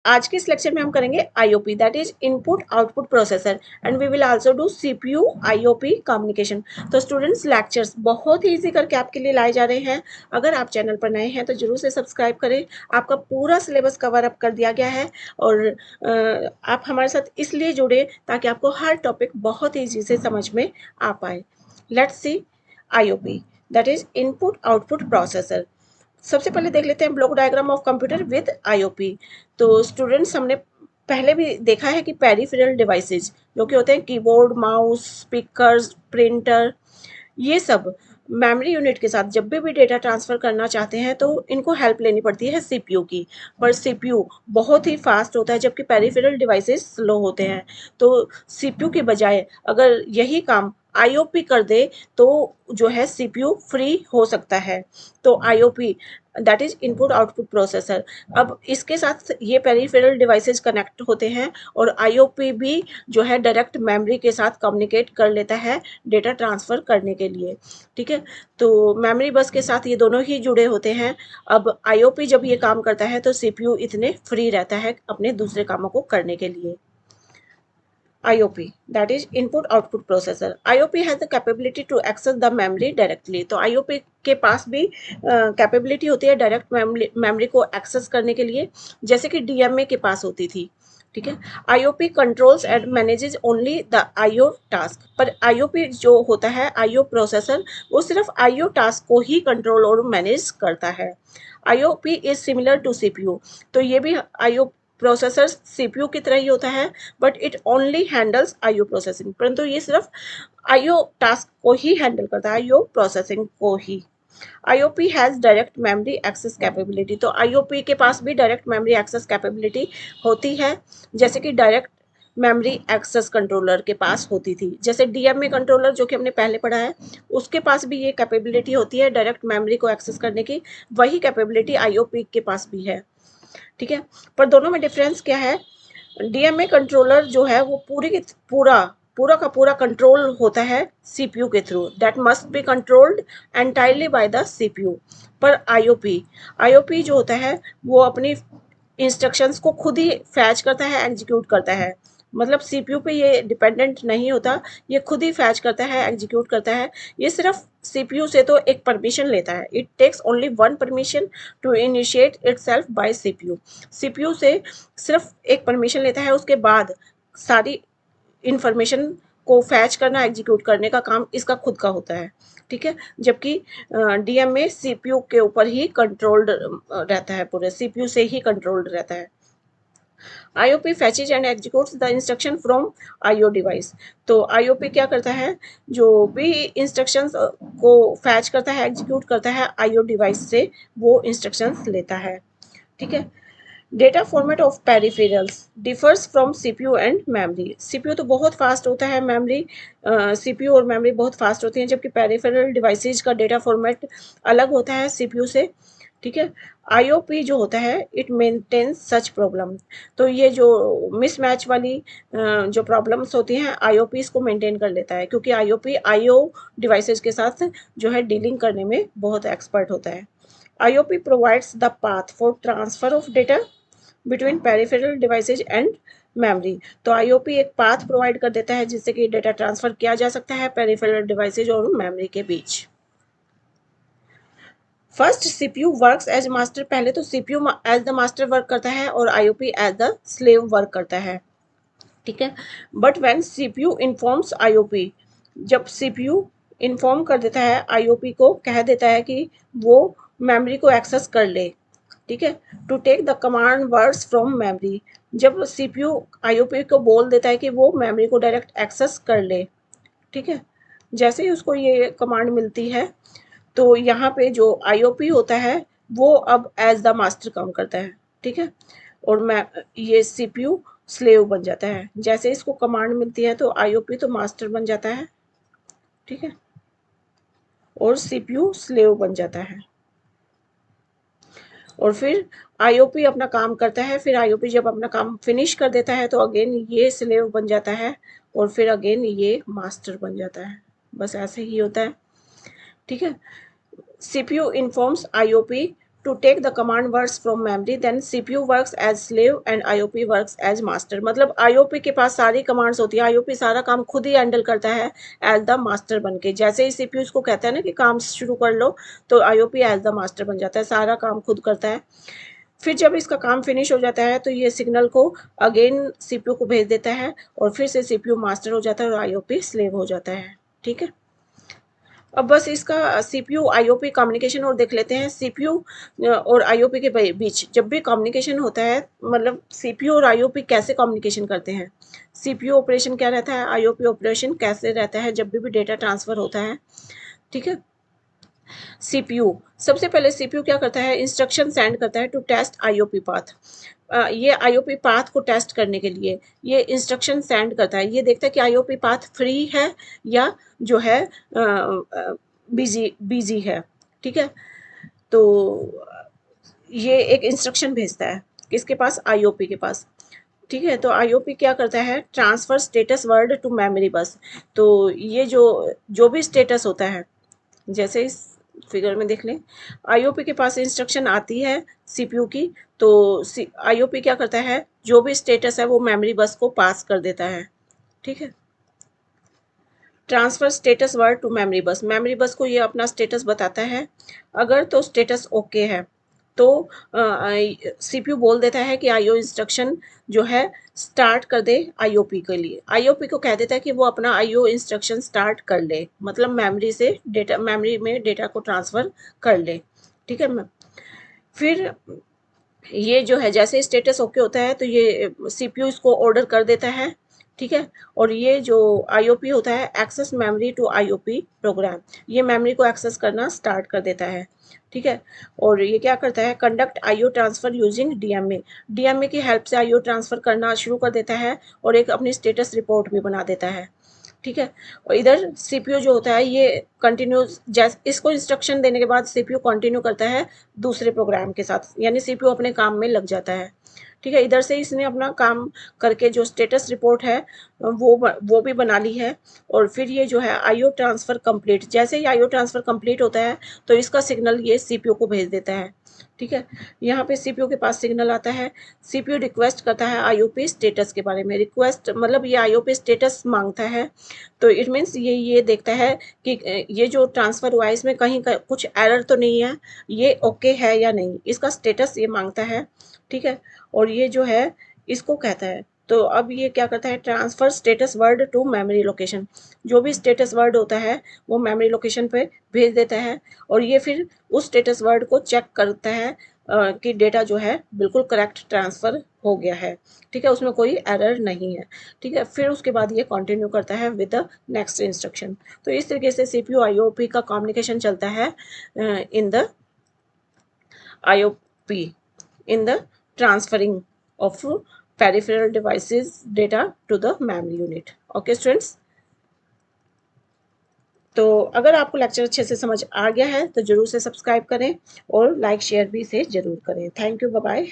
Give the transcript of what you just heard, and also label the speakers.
Speaker 1: आज के इस लेक्चर में हम करेंगे IOP, that is input output processor, and we will also do CPU IOP communication. तो स्टूडेंट्स, लेक्चर्स बहुत ही इजी करके आपके लिए लाए जा रहे हैं। अगर आप चैनल पर नए हैं तो जरूर से सब्सक्राइब करें। आपका पूरा सिलेबस कवर अप कर दिया गया है और आप हमारे साथ इसलिए जुड़े ताकि आपको हर टॉपिक बहुत ही ईजी से समझ में आ पाए। Let's see IOP, that is input output processor. सबसे पहले देख लेते हैं block diagram of computer with IOP. तो स्टूडेंट्स, हमने पहले भी देखा है कि पेरिफेरल डिवाइसेस जो कि होते हैं कीबोर्ड, माउस, स्पीकर्स, प्रिंटर, ये सब मेमोरी यूनिट के साथ जब भी डेटा ट्रांसफर करना चाहते हैं तो इनको हेल्प लेनी पड़ती है सीपीयू की। पर सीपीयू बहुत ही फास्ट होता है जबकि पेरिफेरल डिवाइसेस स्लो होते हैं। तो सीपीयू के बजाय अगर यही काम आईओपी कर दे तो जो है सीपीयू फ्री हो सकता है। तो IOP, that is input output processor. अब इसके साथ ये पेरिफेरल डिवाइसेस कनेक्ट होते हैं और आईओपी भी जो है डायरेक्ट मेमोरी के साथ कम्युनिकेट कर लेता है डेटा ट्रांसफ़र करने के लिए। ठीक है, तो मेमोरी बस के साथ ये दोनों ही जुड़े होते हैं। अब आईओपी जब ये काम करता है तो सीपीयू इतने फ्री रहता है अपने दूसरे कामों को करने के लिए। IOP, that is input output processor. IOP has the capability to access the memory directly. तो IOP के पास भी कैपेबिलिटी होती है डायरेक्ट मेमोरी को एक्सेस करने के लिए, जैसे कि डीएमए के पास होती थी। ठीक है, IOP controls and manages only the IO task. पर आईओपी जो होता है आईओ प्रोसेसर, वो सिर्फ आईओ टास्क को ही कंट्रोल और मैनेज करता है। IOP is similar to CPU. तो ये भी आईओ प्रोसेसर सीपीयू की तरह ही होता है, but it only handles IO processing. परंतु ये सिर्फ आईओ टास्क को ही हैंडल करता है, आईओ प्रोसेसिंग को ही। IOP has direct memory access capability. तो आईओपी के पास भी डायरेक्ट मेमोरी एक्सेस कैपेबिलिटी होती है, जैसे कि डायरेक्ट मेमोरी एक्सेस कंट्रोलर के पास होती थी। जैसे डीएमए कंट्रोलर जो कि हमने पहले पढ़ा है, उसके पास भी ये कैपेबिलिटी होती है डायरेक्ट मेमोरी को एक्सेस करने की। वही कैपेबिलिटी आईओपी के पास भी है। ठीक है, पर दोनों में डिफरेंस क्या है? डीएमए कंट्रोलर जो है वो पूरा पूरा का पूरा कंट्रोल होता है सीपीयू के through, that must be controlled entirely by the CPU. पर आईओपी, आईओपी जो होता है वो अपनी इंस्ट्रक्शंस को खुद ही फैच करता है, एग्जीक्यूट करता है। मतलब सीपीयू पे ये डिपेंडेंट नहीं होता, ये खुद ही फैच करता है, एग्जीक्यूट करता है। ये सिर्फ सीपीयू से तो एक परमिशन लेता है, it takes only one permission to initiate itself by CPU. CPU से सिर्फ एक परमिशन लेता है, उसके बाद सारी इंफॉर्मेशन को फैच करना, एग्जीक्यूट करने का काम इसका खुद का होता है। ठीक है, जबकि डीएमए सीपीयू के ऊपर ही कंट्रोल्ड रहता है, पूरे सीपीयू से ही कंट्रोल्ड रहता है। IOP fetches and executes the instruction from IO device. तो IOP क्या करता है? जो भी इंस्ट्रक्शंस को फैच करता है, एग्जीक्यूट करता है IO डिवाइस से, वो इंस्ट्रक्शंस लेता है। ठीक है, data format of peripherals differs from CPU and memory. CPU तो बहुत फास्ट होता है, मेमोरी सीपीयू और मेमोरी बहुत फास्ट होती हैं, जबकि पेरिफेरल डिवाइसेज का डेटा फॉर्मेट अलग होता है सीपीयू से। ठीक है, आईओपी जो होता है इट मेंटेन्स सच प्रॉब्लम। तो ये जो मिसमैच वाली जो प्रॉब्लम्स होती हैं, आईओपी इसको मेंटेन कर लेता है, क्योंकि आईओपी आईओ डिवाइसेज के साथ जो है डीलिंग करने में बहुत एक्सपर्ट होता है। IOP provides the path for transfer of data between peripheral devices and memory। तो IOP एक पाथ प्रोवाइड कर देता है जिससे कि डेटा ट्रांसफर किया जा सकता है पेरिफेरल डिवाइसेज और मेमोरी के बीच। First CPU works as master. पहले तो CPU as the master work करता है और IOP as the slave work करता है। ठीक है, but when CPU informs IOP, जब सीपीयू इन्फॉर्म कर देता है आईओपी को, कह देता है कि वो मेमोरी को एक्सेस कर ले। ठीक है, to take the command words from memory. जब सीपीयू आईओपी को बोल देता है कि वो मेमोरी को डायरेक्ट एक्सेस कर ले, ठीक है, जैसे ही उसको ये कमांड मिलती है तो यहाँ पे जो आईओपी होता है वो अब एज द मास्टर काम करता है। ठीक है, और मैं ये सीपीयू स्लेव बन जाता है। जैसे इसको कमांड मिलती है तो आईओपी तो मास्टर बन जाता है। ठीक है, और सीपीयू स्लेव बन जाता है, और फिर आईओपी अपना काम करता है। फिर आईओपी जब अपना काम फिनिश कर देता है तो अगेन ये स्लेव बन जाता है और फिर अगेन ये मास्टर बन जाता है। बस ऐसे ही होता है। ठीक है, CPU informs IOP to take the command words from memory, then CPU works as slave and IOP works as master। मतलब IOP के पास सारी कमांड्स होती है, IOP सारा काम खुद ही हैंडल करता है एज द मास्टर बन के। जैसे ही CPU इसको कहता है ना कि काम शुरू कर लो, तो IOP एज द मास्टर बन जाता है, सारा काम खुद करता है। फिर जब इसका काम फिनिश हो जाता है तो ये सिग्नल को अगेन CPU को भेज देता है और फिर से CPU मास्टर हो जाता है और IOP स्लेव हो जाता है। ठीक है, अब बस इसका CPU IOP कम्युनिकेशन और देख लेते हैं। CPU और IOP के बीच जब भी कम्युनिकेशन होता है, मतलब CPU और IOP कैसे कम्युनिकेशन करते हैं। CPU ऑपरेशन क्या रहता है, IOP ऑपरेशन कैसे रहता है जब भी डेटा ट्रांसफर होता है। ठीक है, CPU सबसे पहले CPU क्या करता है, इंस्ट्रक्शन सेंड करता है टू टेस्ट IOP पाथ। ये IOP पाथ को टेस्ट करने के लिए ये इंस्ट्रक्शन सेंड करता है। ये देखता है कि IOP पाथ फ्री है या जो है बिजी बिजी है। ठीक है, तो ये एक इंस्ट्रक्शन भेजता है किसके पास, IOP के पास। ठीक है, तो IOP क्या करता है, transfer status word to memory bus. तो ये जो जो भी स्टेटस होता है, जैसे इस फिगर में देख लें, IOP के पास इंस्ट्रक्शन आती है CPU की, तो IOP क्या करता है, जो भी स्टेटस है वो मेमोरी बस को पास कर देता है। ठीक है, transfer status word to memory bus, memory bus को ये अपना स्टेटस बताता है। अगर तो स्टेटस ओके है तो CPU बोल देता है कि IO इंस्ट्रक्शन जो है स्टार्ट कर दे IOP के लिए। IOP को कह देता है कि वो अपना IO इंस्ट्रक्शन स्टार्ट कर ले, मतलब मेमोरी से डेटा, मेमोरी में डेटा को ट्रांसफ़र कर ले। ठीक है मैम, फिर ये जो है जैसे स्टेटस ओके होता है तो ये CPU इसको ऑर्डर कर देता है। ठीक है, और ये जो IOP होता है, access memory to IOP program, ये मेमोरी को एक्सेस करना स्टार्ट कर देता है। ठीक है, और ये क्या करता है, conduct IO transfer using DMA, DMA की हेल्प से IO ट्रांसफ़र करना शुरू कर देता है और एक अपनी स्टेटस रिपोर्ट भी बना देता है। ठीक है, और इधर CPU जो होता है ये कंटिन्यूस, जैसे इसको इंस्ट्रक्शन देने के बाद CPU कंटिन्यू करता है दूसरे प्रोग्राम के साथ, यानी CPU अपने काम में लग जाता है। ठीक है, इधर से इसने अपना काम करके जो स्टेटस रिपोर्ट है वो भी बना ली है। और फिर ये जो है IO ट्रांसफ़र कंप्लीट, जैसे ही IO ट्रांसफ़र कंप्लीट होता है तो इसका सिग्नल ये CPU को भेज देता है। ठीक है, यहाँ पे CPU के पास सिग्नल आता है, CPU रिक्वेस्ट करता है IOP स्टेटस के बारे में। रिक्वेस्ट मतलब ये IOP स्टेटस मांगता है, तो इट मीन्स ये देखता है कि ये जो ट्रांसफ़र हुआ है इसमें कहीं का कुछ एरर तो नहीं है, ये ओके है या नहीं, इसका स्टेटस ये मांगता है। ठीक है, और ये जो है इसको कहता है, तो अब ये क्या करता है, transfer status word to memory location, जो भी स्टेटस वर्ड होता है वो मेमोरी लोकेशन पे भेज देता है और ये फिर उस स्टेटस वर्ड को चेक करता है कि डेटा जो है बिल्कुल करेक्ट ट्रांसफ़र हो गया है। ठीक है, उसमें कोई एरर नहीं है। ठीक है, फिर उसके बाद ये कंटिन्यू करता है विद द नेक्स्ट इंस्ट्रक्शन। तो इस तरीके से CPU IOP का कम्युनिकेशन चलता है in the IOP, in the transferring of peripheral devices data to the memory unit। Okay students, तो अगर आपको लेक्चर अच्छे से समझ आ गया है तो ज़रूर से सब्सक्राइब करें और लाइक शेयर भी इसे ज़रूर करें। Thank you, bye bye.